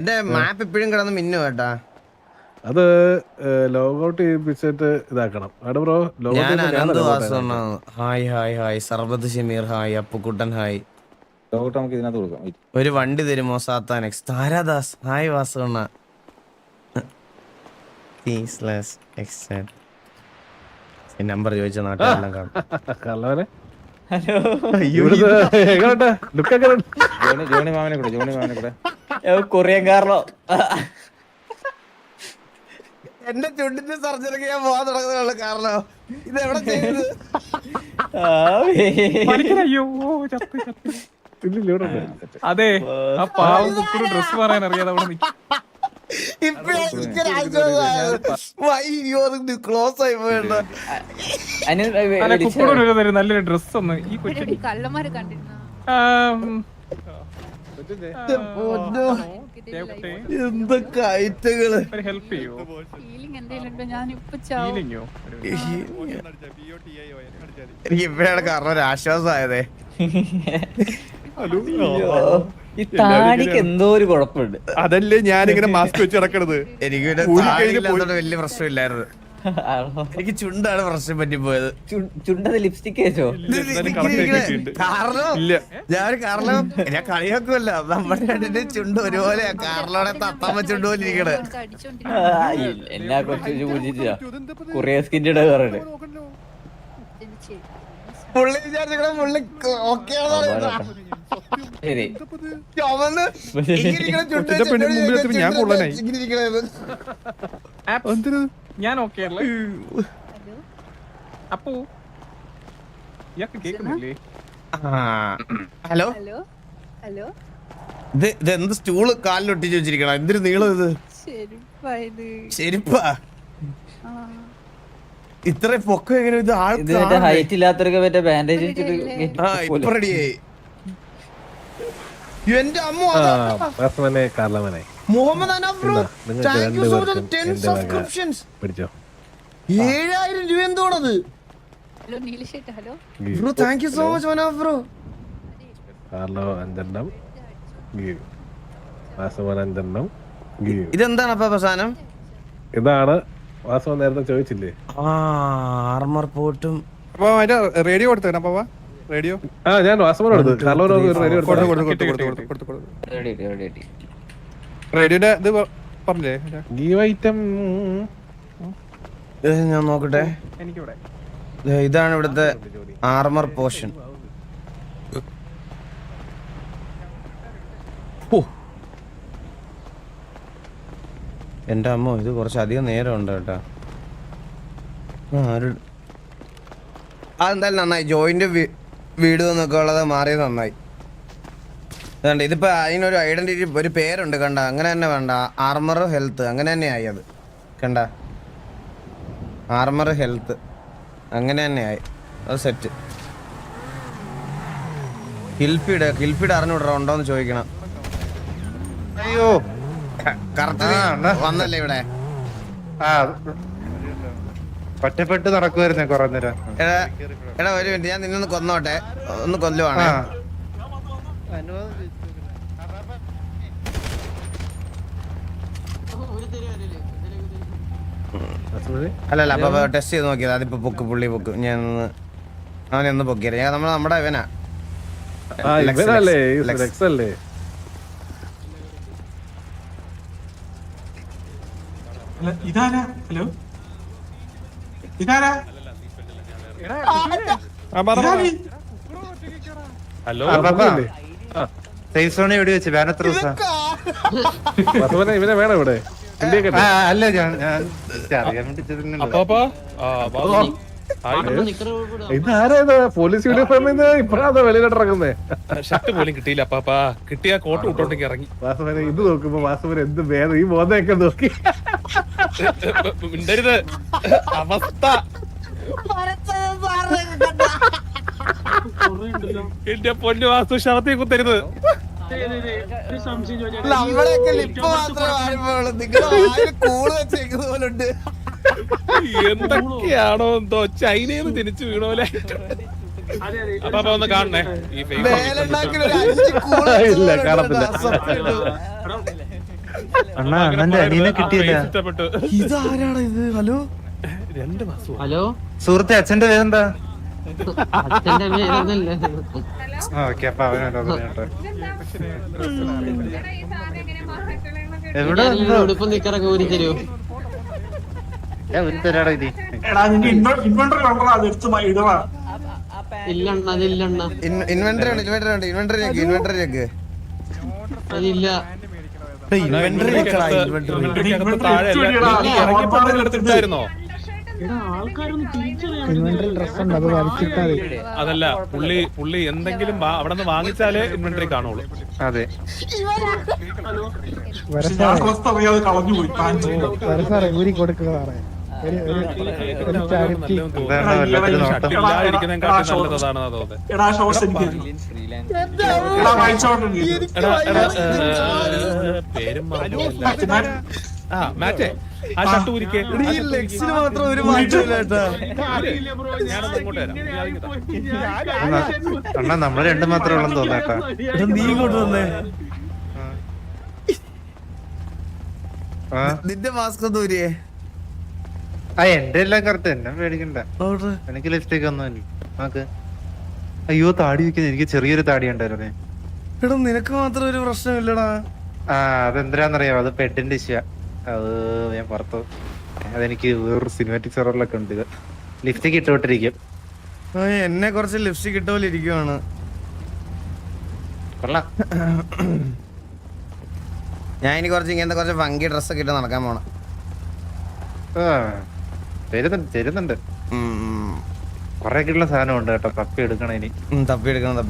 എന്റെ മാപ്പ് ഇപ്പോഴും കിടന്ന് മിന്നു കേട്ടാ. അത് ലോഗൗട്ട് ചെയ്യിപ്പിച്ചിട്ട് ഇതാക്കണം. ബ്രോ ഞാൻ Ananth Vasu. Hi hi hi Sarbath Shameer hi Appukuttan hi. Logout നമുക്ക് ഇതിനകത്ത് കൊടുക്കാം. ഒരു വണ്ടി തരുമോ സാത്താനെക്സ് താരാദാസ് ഹായ് വാസുണ്ണ. നമ്പർ ചോദിച്ച നാട്ടിലെല്ലാം കാണും. കള്ളവനെ ജോണി മാമനെ കൂടെ കൊറിയൻകാരനോ എന്റെ ചുണ്ടിന്റെ സർജറിക്ക് ഞാൻ പോകാൻ തുടങ്ങുന്നുള്ള കാരണം ഇത് എവിടെ ചെയ്ത് അതെ ആ പാവം കുട്ടിയുടെ ഡ്രസ് പറയാൻ അറിയാതെ അവിടെ ക്ലോസ് ആയി പോയണ്ട. കുപ്പിയുടെ നല്ലൊരു ഡ്രസ് ഒന്ന് ഈ കൊച്ചു കള്ളന്മാര് കണ്ടിരുന്നോ? എന്തൊക്കെ ഐറ്റങ്ങള് ഹെൽപ്പ് ചെയ്യോ? ഫീലിംഗ് എന്തെങ്കിലും ഉണ്ടോ? ഞാനിപ്പോ ചാവും. ഫീലിങ്ങോ? എനിക്ക് ഇപ്പഴാണ് കാരണം ഒരു ആശ്വാസമായതേ. ഈ താടിക്ക് എന്തോ ഒരു കുഴപ്പമുണ്ട്. അതല്ലേ ഞാനിങ്ങനെ മാസ്ക് വെച്ച് കിടക്കണത്. എനിക്ക് വലിയ പ്രശ്നമില്ലായിരുന്നു. എനിക്ക് ചുണ്ടാണ് പ്രശ്നം പറ്റിപ്പോയത്. ചുണ്ടത് ലിപ്സ്റ്റിക് വെച്ചോ? കാരണം ഞാൻ കളിയാക്കുമല്ല, നമ്മുടെ രണ്ടിന്റെ ചുണ്ട് ഒരുപോലെ കാറിലോടെ തത്തമ്മ ചുണ്ട് പോലെ ഇരിക്കണേ. എല്ലാ കൊച്ചു പൂജിച്ചാ കൊറിയ സ്കിന്റെ കയറേ പുള്ളി വിചാരിച്ച പുള്ളി ഓക്കെ ശരി. ഞാൻ കൊള്ളനായി. ഞാൻ ഓക്കെ അപ്പോ ഇയാൾക്ക് കേൾക്കുന്നില്ലേ? ഹലോ ഹലോ ഹലോ, ഇതെന്ത് സ്റ്റൂള് കാലിലൊട്ടിച്ച് വെച്ചിരിക്കണം? എന്തൊരു നീളം ഇത്. ശരിപ്പാ ഇത്ര പൊക്കം എങ്ങനെ ഇത് ഹൈറ്റ് ഇല്ലാത്തവർക്ക് മറ്റേ ബാൻഡേജ് ഇപ്പൊ റെഡിയായി. എന്റെ അമ്മ മുഹമ്മദ് അനബ്രോ, thank you so much 10 subscriptions. 7000 രൂപ എന്തോണത് ഹലോ നീലശേട്ട്. Hello bro, thank you so much Manoj bro. ഇതെന്താണ് അപ്പൊ അവസാനം? ഇതാണ് വാസവ നേരത്തെ ചോദിച്ചില്ലേ, ആർമർ പോട്ടും റേഡിയോ കൊടുത്തേ റേഡിയോ. ഞാൻ വാസവനോട് റേഡിയോന്റെ ഇത് പറഞ്ഞില്ലേ ഗീവ് ഐറ്റം. ഞാൻ നോക്കട്ടെ. എനിക്കിവിടെ ഇതാണ് ഇവിടുത്തെ ആർമർ പോഷൻ. എന്റെ അമ്മ, ഇത് കുറച്ചധികം നേരം ഉണ്ട് കേട്ടാ. അതെന്തായാലും നന്നായി. ജോയിന്റ് വീട് എന്നൊക്കെ ഉള്ളത് മാറിയത് നന്നായി. അതുകൊണ്ട് ഇതിപ്പോ അതിനൊരു ഐഡന്റിറ്റി, ഒരു പേരുണ്ട് കണ്ട. അങ്ങനെ തന്നെ വേണ്ട, ആർമർ ഹെൽത്ത് അങ്ങനെ തന്നെ ആയി. അത് കണ്ട, ആർമർ ഹെൽത്ത് അങ്ങനെ തന്നെ ആയി. അത് സെറ്റ്. ഹിൽഫീഡ് അറിഞ്ഞൂടാ ഉണ്ടോന്ന് ചോദിക്കണം. അയ്യോ കറക്റ്റ് വന്നല്ലേ ഇവിടെ. ഒറ്റപ്പെട്ട് നടക്കുവായിരുന്നേ കൊറേ നേരം. എടാ ഒരു മിനിറ്റ്, ഞാൻ നിന്നൊന്ന് കൊന്നോട്ടെ. ഒന്ന് കൊല്ലുവാണ്. അല്ലല്ല, അപ്പൊ ടെസ്റ്റ് ചെയ്ത് നോക്കിയത്. അതിപ്പോ പൊക്ക്, പുള്ളി പൊക്ക്. ഞാൻ അവനൊന്ന് പൊക്കിയത്. ഞാൻ നമ്മുടെ ഇവനാ ഇതാരാ? ഹലോ ഇതാരാ? എവിടെ വെച്ച് വേനത്ര ഇവനെ വേണം ഇവിടെ. അല്ല ഞാൻ അറിയാൻ ഇതാരാ? പോലീസ് യൂണിഫോമിൽ ഇപ്പഴാണ് വെളിയിലിറങ്ങുന്നേ. ഷർട്ട് പോലും കിട്ടിയില്ല അപ്പാ. കിട്ടിയ കോട്ട് വിട്ടോണ്ടേക്ക് ഇറങ്ങി. വാസവനെ ഇത് നോക്കുമ്പോ വാസവന് എന്ത് വേദം. ഈ ബോധമൊക്കെ നോക്കി മിണ്ടരുത്. അവസ്ഥ എന്റെ പൊന്നു വാസ്തു ഷർത്തി കുത്തരുത്. നമ്മളെയൊക്കെ ലിപ്പ് മാത്രമേ കൂട് വെച്ചേക്കുന്ന പോലെ ഉണ്ട്. എന്തൊക്കെയാണോ എന്തോ ചൈനയിൽ ജനിച്ചു വീണോലെ. അപ്പൊ ഒന്ന് കാണണേ ഈ ഇല്ല, കാണത്തില്ല. അണ്ണാ അണ്ണന്റെ അനിയനെ കിട്ടിയില്ല. ഇഷ്ടപ്പെട്ടു. ഇതാരാടാ ഇത്? ഹലോ 2 മാസം ഹലോ സുഹൃത്തെ അച്ഛന്റെ പേരെന്താ? അച്ഛന്റെ പേരൊന്നുമില്ല. ഓക്കെ അപ്പൊ അവനോട്ടോ. എവിടെ ഉടുപ്പ് നിക്കറൊക്കെ ഊരി തരൂ. ഒരു തരാടാ ഇത്. ഇല്ലണ്ണ അതില്ലണ്ണ ഇൻവെന്ററി ഉണ്ട്, ഇൻവെന്ററി ഞെക്ക്. അതില്ല. ഇൻവെന്ററി താഴെ ഇറങ്ങിപ്പോണ്ടായിരുന്നോ? അതല്ല, പുള്ളി എന്തെങ്കിലും അവിടെ നിന്ന് വാങ്ങിച്ചാലേ ഇൻവെന്ററി കാണുള്ളൂ. അതെ നല്ലതാണ് പേരും മാറ്റേ ആ ഷർട്ട് ഊരിക്കേ. മാത്രം ഒരു മാറ്റമില്ല കേട്ടാ. ഞാനൊന്ന് ഇങ്ങോട്ട് വരാം. അണ്ണാ നമ്മള് രണ്ടു മാത്രമേ ഉള്ളെന്ന് തോന്നേട്ടാ. നീ ഇങ്ങോട്ട് വന്നേ. ആ നിന്റെ മാസ്ക് ഒന്ന് ഊരിയേ. എന്റെ എല്ലാം കറക്റ്റ് എന്നെ പേടിക്കണ്ട. എനിക്ക് ലിപ്സ്റ്റിക് ഒന്നും നോക്ക്. അയ്യോ താടി വെക്കുന്നത് എനിക്ക് ചെറിയൊരു താടി ഉണ്ടായിരുന്നേ. എടാ നിനക്ക് മാത്രം ഒരു പ്രശ്നമില്ലടാ. ആ അതെന്തിനാന്നറിയാം, അത് പെഡിന്റെ ഇഷ്യ. അത് ഞാൻ പുറത്തു അതെനിക്ക് വേറൊരു സിനിമാറ്റിക് സെററിലൊക്കെ ഉണ്ട്. ഇത് ലിപ്സ്റ്റിക് ഇട്ടോട്ടിരിക്കും. എന്നെ കുറച്ച് ലിപ്സ്റ്റിക് ഇട്ട പോലെ ഇരിക്കുവാണ്. കൊള്ളാം. ഞാൻ ഇനി കുറച്ച് ഇങ്ങനത്തെ കുറച്ച് ഭംഗി ഡ്രസ്സൊക്കെ ഇട്ട് നടക്കാൻ പോണം. തരുന്നുണ്ട് കൊറേ കിട്ടുന്ന സാധനം ഉണ്ട് കേട്ടോ. തപ്പി എടുക്കണം ഇനി. തപ്പി എടുക്കണം.